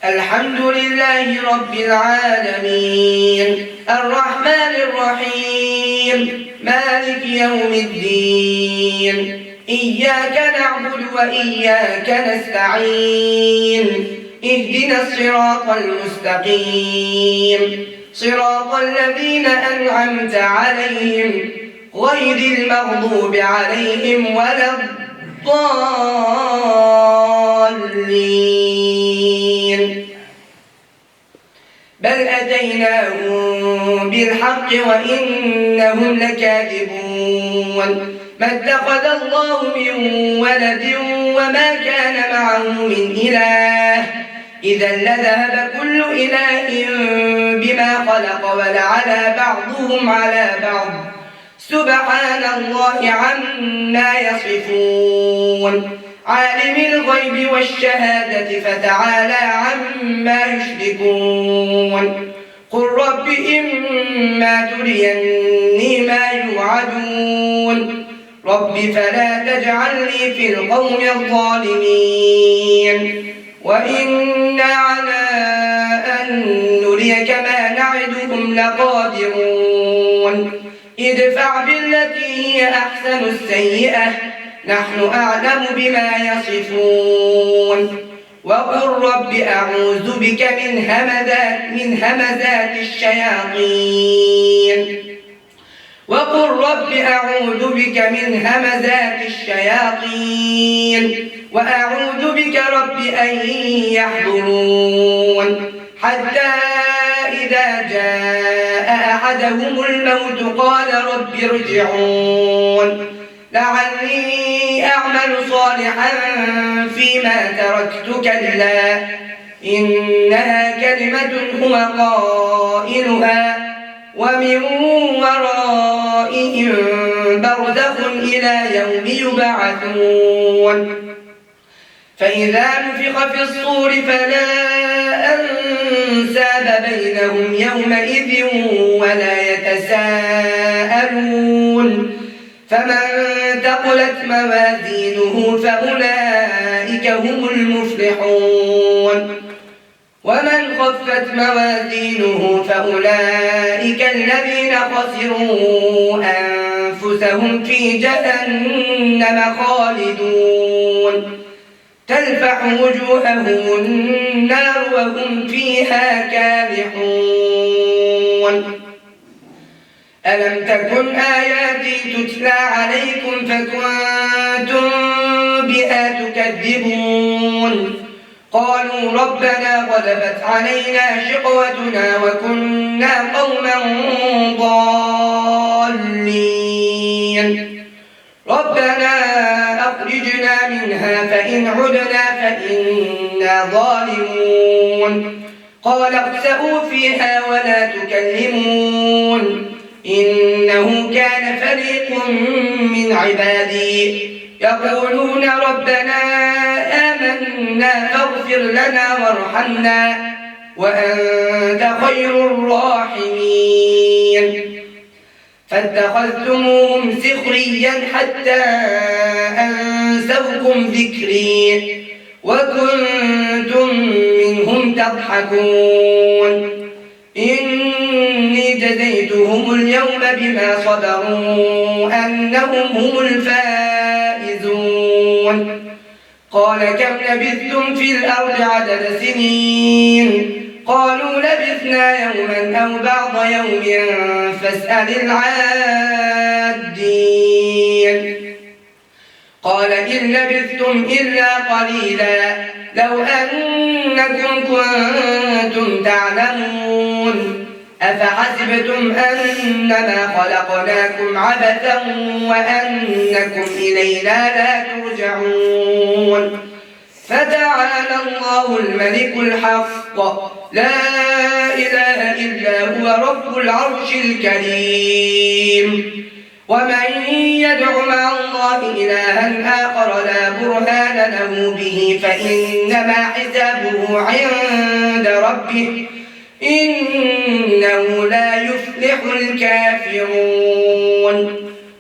الحمد لله رب العالمين الرحمن الرحيم مالك يوم الدين إياك نعبد وإياك نستعين اهدنا الصراط المستقيم صراط الذين أنعمت عليهم غير المغضوب عليهم ولا الضالين بل أتيناهم بالحق وإنهم لكاذبون ما اتخذ الله من ولد وما كان معه من إله إذا لذهب كل إله بما خلق ولعلى بعضهم على بعض سبحان الله عما يصفون عالم الغيب والشهادة فتعالى عما يشركون قل رب إما تريني ما يوعدون رب فلا تجعلني في القوم الظالمين وإنا على أن نريك ما نعدهم لقادرون ادفع بالتي هي أحسن السيئة نحن أعلم بما يصفون وقل رب أعوذ بك من همزات الشياطين وقل رب أعوذ بك من همزات الشياطين وأعوذ بك رب أن يحضرون حتى إذا جاء أحدهم الموت قال رب ارجعون لعلي أعمل صالحا فيما تركت كلا إنها كلمة هو قائلها ومن ورائهم برزخ إلى يوم يبعثون فإذا نفخ في الصور فلا أنساب بينهم يومئذ ولا يتساءلون فمن ثقلت موازينه فأولئك هم المفلحون ومن خفت موازينه فأولئك الذين خسروا أنفسهم في جهنم خالدون تلفح وجوههم النار وهم فيها كالحون ألم تكن آياتي تتلى عليكم فكنتم بها تكذبون قالوا ربنا غلبت علينا شقوتنا وكنا قوما ضالين ربنا أخرجنا منها فإن عدنا فإنا ظالمون قال اخسئوا فيها ولا تكلمون إنه كان فريق من عبادي يقولون ربنا آمنا فاغفر لنا وارحمنا وأنت خير الراحمين فاتخذتموهم سخريا حتى أنسوكم ذكري وكنتم منهم تضحكون إني جزيتهم اليوم بما صبروا أنهم هم الفائزون قال كم لبثتم في الأرض عدد سنين قالوا لبثنا يوما أو بعض يوم فاسأل العادين قال إن لبثتم إلا قليلا لو أنكم كنتم تعلمون أفحسبتم أنما خلقناكم عبثا وأنكم إلينا لا ترجعون فتعالى الله الملك الحق لا إله إلا هو رب العرش الكريم ومن يدع مع الله إلها آخر لا برهان له به فإنما حسابه عند ربه إنه لا يفلح الكافرون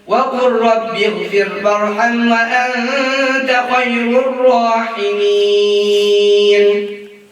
وقل رب اغفر وارحم وأنت خير الراحمين